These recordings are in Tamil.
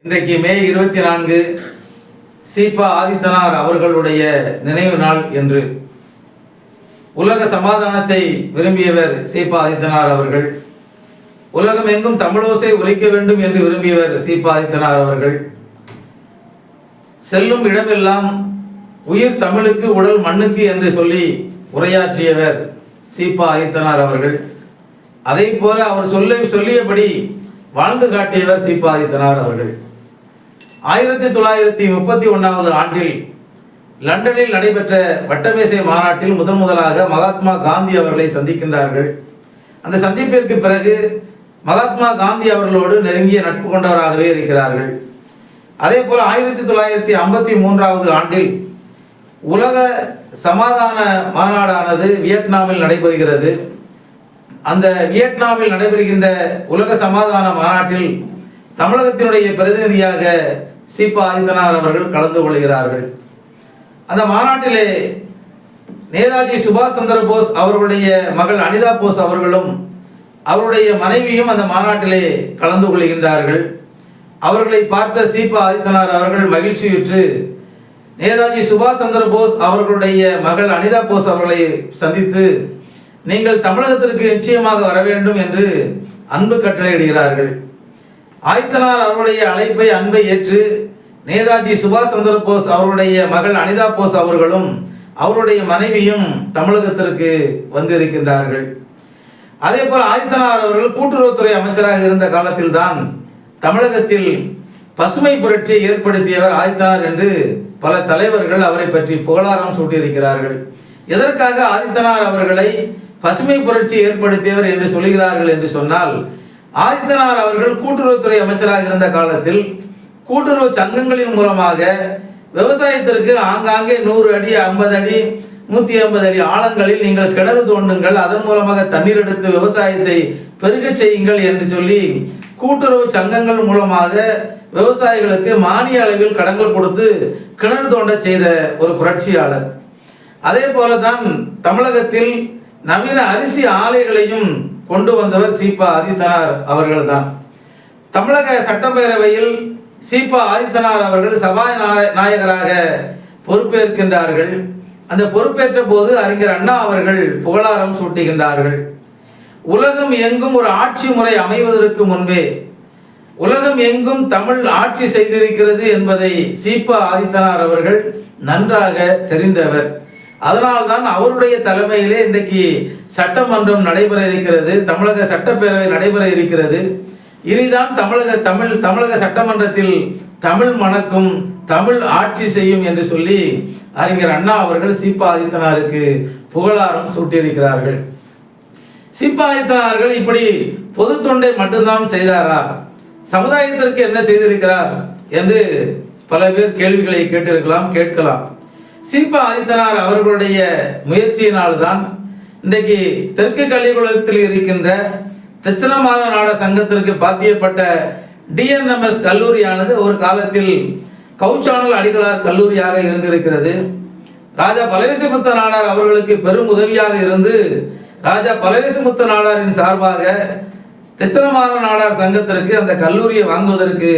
இன்றைக்கு மே 24 சீபா ஆதித்தனார் அவர்களுடைய நினைவு நாள் என்று உலக சமாதானத்தை விரும்பியவர் சீபா ஆதித்தனார் அவர்கள். உலகம் எங்கும் தமிழோசை ஒலிக்க வேண்டும் என்று விரும்பியவர் சீபா ஆதித்தனார் அவர்கள். செல்லும் இடமெல்லாம் உயிர் தமிழுக்கு உடல் மண்ணுக்கு என்று சொல்லி உரையாற்றியவர் சீபா ஆதித்தனார் அவர்கள். அதை போல அவர் சொல்லியபடி வாழ்ந்து காட்டியவர் சீபா ஆதித்தனார் அவர்கள். 1931 ஆண்டில் லண்டனில் நடைபெற்ற வட்டமேசை மாநாட்டில் முதலாக மகாத்மா காந்தி அவர்களை சந்திக்கின்றார்கள். அந்த சந்திப்பிற்கு பிறகு மகாத்மா காந்தி அவர்களோடு நெருங்கிய நட்பு கொண்டவராகவே இருக்கிறார்கள். அதே போல 1953 ஆண்டில் உலக சமாதான மாநாடானது வியட்நாமில் நடைபெறுகிறது. அந்த வியட்நாமில் நடைபெறுகின்ற உலக சமாதான மாநாட்டில் தமிழகத்தினுடைய பிரதிநிதியாக சீபா ஆதித்தனார் அவர்கள் கலந்து கொள்கிறார்கள். அந்த மாநாட்டிலே நேதாஜி சுபாஷ் சந்திர போஸ் அவர்களுடைய மகள் அனிதா போஸ் அவர்களும் அவருடைய மனைவியும் அந்த மாநாட்டிலே கலந்து கொள்கின்றார்கள். அவர்களை பார்த்த சீபா ஆதித்தனார் அவர்கள் மகிழ்ச்சியுற்று நேதாஜி சுபாஷ் சந்திர போஸ் அவர்களுடைய மகள் அனிதா போஸ் அவர்களை சந்தித்து, நீங்கள் தமிழகத்திற்கு நிச்சயமாக வர வேண்டும் என்று அன்பு கட்டளையிடுகிறார்கள். ஆதித்தனார் அவருடைய அழைப்பை அன்பை ஏற்று நேதாஜி சுபாஷ் சந்திர போஸ் அவருடைய மகள் அனிதா போஸ் அவர்களும் அவருடைய மனைவியும் தமிழகத்திற்கு வந்திருக்கின்றார்கள். அதே போல் ஆதித்தனார் அவர்கள் கூட்டுறவுத்துறை அமைச்சராக இருந்த காலத்தில் தான் தமிழகத்தில் பசுமை புரட்சியை ஏற்படுத்தியவர் ஆதித்தனார் என்று பல தலைவர்கள் அவரை பற்றி புகழாரம் சூட்டியிருக்கிறார்கள். எதற்காக ஆதித்தனார் அவர்களை பசுமை புரட்சி ஏற்படுத்தியவர் என்று சொல்கிறார்கள் என்று சொன்னால், ஆதித்தனார் அவர்கள் கூட்டுறவுத்துறை அமைச்சராக இருந்த காலத்தில் கூட்டுறவு சங்கங்களின் மூலமாக விவசாயத்திற்கு ஆங்காங்கே 100 அடி 50 அடி 150 அடி ஆழங்களில் நீங்கள் கிணறு தோண்டுங்கள், அதன் மூலமாக தண்ணீர் எடுத்து விவசாயத்தை பெருகச் செய்யுங்கள் என்று சொல்லி கூட்டுறவு சங்கங்கள் மூலமாக விவசாயிகளுக்கு மானிய அளவில் கடன்கள் கொடுத்து கிணறு தோண்ட செய்த ஒரு புரட்சியாளர். அதே போலதான் தமிழகத்தில் நவீன அரிசி ஆலைகளையும் கொண்டு வந்தவர் சீபா ஆதித்தனார் அவர்கள்தான். தமிழக சட்டப்பேரவையில் சீபா ஆதித்தனார் அவர்கள் சபாநாயகராக பொறுப்பேற்கின்றார்கள். அந்த பொறுப்பேற்ற போது அறிஞர் அண்ணா அவர்கள் புகழாரம் சூட்டுகின்றார்கள். உலகம் எங்கும் ஒரு ஆட்சி முறை அமைவதற்கு முன்பே உலகம் எங்கும் தமிழ் ஆட்சி செய்திருக்கிறது என்பதை சீபா ஆதித்தனார் அவர்கள் நன்றாக தெரிந்தவர். அதனால்தான் அவருடைய தலைமையிலே இன்றைக்கு சட்டமன்றம் நடைபெற இருக்கிறது, தமிழக சட்டப்பேரவை நடைபெற இருக்கிறது. இனிதான் தமிழக சட்டமன்றத்தில் தமிழ் மணக்கும், தமிழ் ஆட்சி செய்யும் என்று சொல்லி அறிஞர் அண்ணா அவர்கள் சீபா ஆதித்தனாருக்கு புகழாரம் சூட்டியிருக்கிறார்கள். சீபா ஆதித்தனார்கள் இப்படி பொது தொண்டை மட்டும்தான் செய்தாரா, சமுதாயத்திற்கு என்ன செய்திருக்கிறார் என்று பல பேர் கேள்விகளை கேட்கலாம். சீபா ஆதித்தனார் அவர்களுடைய முயற்சியினால்தான் இன்றைக்கு தெற்கு கள்ளிக்குளத்தில் இருக்கின்ற தட்சிணமான நாட சங்கத்திற்கு பாத்தியப்பட்ட டிஎன்எம்எஸ் கல்லூரியானது ஒரு காலத்தில் கவுச்சானல் அடிகளார் கல்லூரியாக இருந்திருக்கிறது. ராஜா பலவேசமுத்த நாடார் அவர்களுக்கு பெரும் உதவியாக இருந்து ராஜா பலவேசமுத்த நாடாரின் சார்பாக தட்சிணமான நாடார் சங்கத்திற்கு அந்த கல்லூரியை வாங்குவதற்கு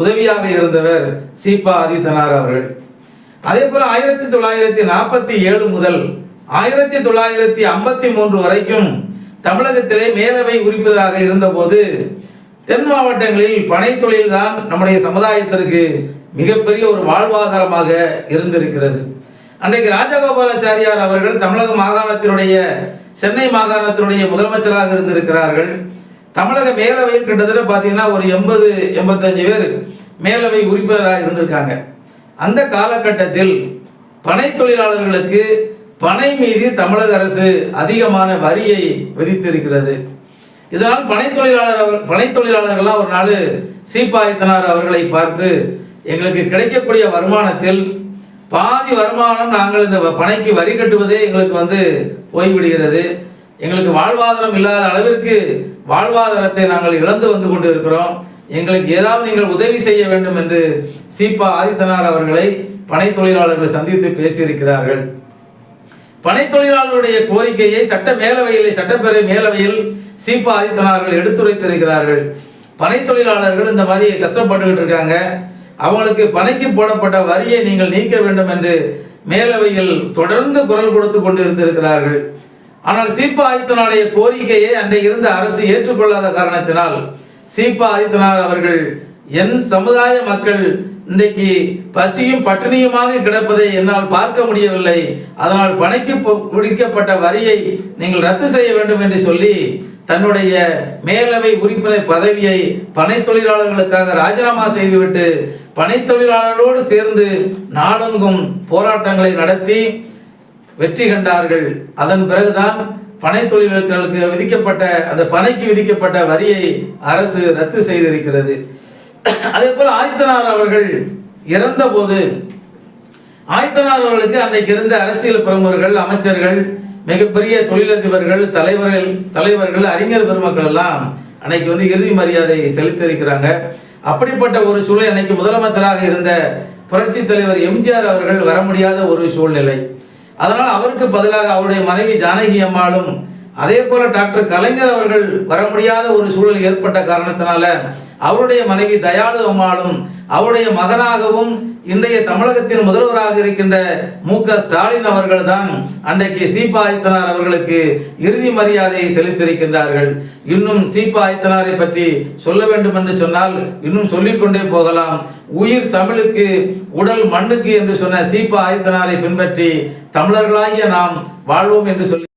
உதவியாக இருந்தவர் சீபா ஆதித்தனார் அவர்கள். அதே போல 1947 முதல் 1953 வரைக்கும் தமிழகத்திலே மேலவை உறுப்பினராக இருந்தபோது தென் மாவட்டங்களில் பனை தொழில் தான் நம்முடைய சமுதாயத்திற்கு மிகப்பெரிய ஒரு வாழ்வாதாரமாக இருந்திருக்கிறது. அன்றைக்கு ராஜகோபாலாச்சாரியார் அவர்கள் தமிழக மாகாணத்தினுடைய சென்னை மாகாணத்தினுடைய முதலமைச்சராக இருந்திருக்கிறார்கள். தமிழக மேலவையில் கிட்டத்தட்ட பார்த்தீங்கன்னா ஒரு 80-85 பேர் மேலவை உறுப்பினராக இருந்திருக்காங்க. அந்த காலகட்டத்தில் பனை தொழிலாளர்களுக்கு பனை மீது தமிழக அரசு அதிகமான வரியை விதித்திருக்கிறது. இதனால் பனை தொழிலாளர்கள்லாம் ஒரு நாள் சீபா ஆதித்தனார் அவர்களை பார்த்து, எங்களுக்கு கிடைக்கக்கூடிய வருமானத்தில் பாதி வருமானம் நாங்கள் இந்த பனைக்கு வரி கட்டுவதே எங்களுக்கு போய்விடுகிறது, எங்களுக்கு வாழ்வாதாரம் இல்லாத அளவிற்கு வாழ்வாதாரத்தை நாங்கள் இழந்து வந்து கொண்டு இருக்கிறோம், எங்களுக்கு ஏதாவது நீங்கள் உதவி செய்ய வேண்டும் என்று சீபா ஆதித்தனார் அவர்களை பனை தொழிலாளர்கள் சந்தித்து பேசியிருக்கிறார்கள். பனை தொழிலாளர்களுடைய கோரிக்கையை சட்டப்பேரவை மேலவையில் சீபா ஆதித்தனார்கள் எடுத்துரைத்திருக்கிறார்கள். பனை தொழிலாளர்கள் இந்த மாதிரி கஷ்டப்பட்டுக்கிட்டு இருக்காங்க, அவங்களுக்கு பனைக்கு போடப்பட்ட வரியை நீங்கள் நீக்க வேண்டும் என்று மேலவையில் தொடர்ந்து குரல் கொடுத்து கொண்டிருந்திருக்கிறார்கள். ஆனால் சீபா ஆதித்தனாருடைய கோரிக்கையை அன்றைய இருந்த அரசு ஏற்றுக்கொள்ளாத காரணத்தினால் சீபா ஆதித்தனார் அவர்கள் என் சமுதாய மக்கள் இன்றைக்கு பசியும் பட்டினியுமாக கிடப்பதை என்னால் பார்க்க முடியவில்லை, அதனால் பனைக்கு விதிக்கப்பட்ட வரியை நீங்கள் ரத்து செய்ய வேண்டும் என்று சொல்லி தன்னுடைய மேலவை உறுப்பினர் பதவியை பனை தொழிலாளர்களுக்காக ராஜினாமா செய்துவிட்டு பனை தொழிலாளர்களோடு சேர்ந்து நாடெங்கும் போராட்டங்களை நடத்தி வெற்றி கண்டார்கள். அதன் பிறகுதான் பனை தொழிலாளர்களுக்கு விதிக்கப்பட்ட அந்த பனைக்கு விதிக்கப்பட்ட வரியை அரசு ரத்து செய்திருக்கிறது. அதே போல் ஆதித்தனார் அவர்கள் இறந்த போது ஆதித்தனார் அவர்களுக்கு அன்றைக்கு இருந்த அரசியல் பிரமுகர்கள், அமைச்சர்கள், மிகப்பெரிய தொழிலதிபர்கள், தலைவர்கள், அறிஞர் பெருமக்கள் எல்லாம் அன்னைக்கு இறுதி மரியாதை செலுத்தியிருக்கிறாங்க. அப்படிப்பட்ட ஒரு சூழல் அன்னைக்கு முதலமைச்சராக இருந்த புரட்சி தலைவர் எம்ஜிஆர் அவர்கள் வர முடியாத ஒரு சூழ்நிலை. அதனால் அவருக்கு பதிலாக அவருடைய மனைவி ஜானகி அம்மாளும் அதே போல டாக்டர் கலைஞர் அவர்கள் வர முடியாத ஒரு சூழல் ஏற்பட்ட காரணத்தினால அவருடைய மனைவி தயாளு அம்மாளும் அவருடைய மகனாகவும் இன்றைய தமிழகத்தின் முதல்வராக இருக்கின்ற மு.க. ஸ்டாலின் அவர்கள் தான் அன்றைக்கு சீபா ஆதித்தனார் அவர்களுக்கு இறுதி மரியாதையை செலுத்தியிருக்கின்றார்கள். இன்னும் சீபா ஆதித்தனாரை பற்றி சொல்ல வேண்டும் என்று சொன்னால் இன்னும் சொல்லிக்கொண்டே போகலாம். உயிர் தமிழுக்கு உடல் மண்ணுக்கு என்று சொன்ன சீபா ஆதித்தனாரை பின்பற்றி தமிழர்களாகிய நாம் வாழ்வோம் என்று சொல்லி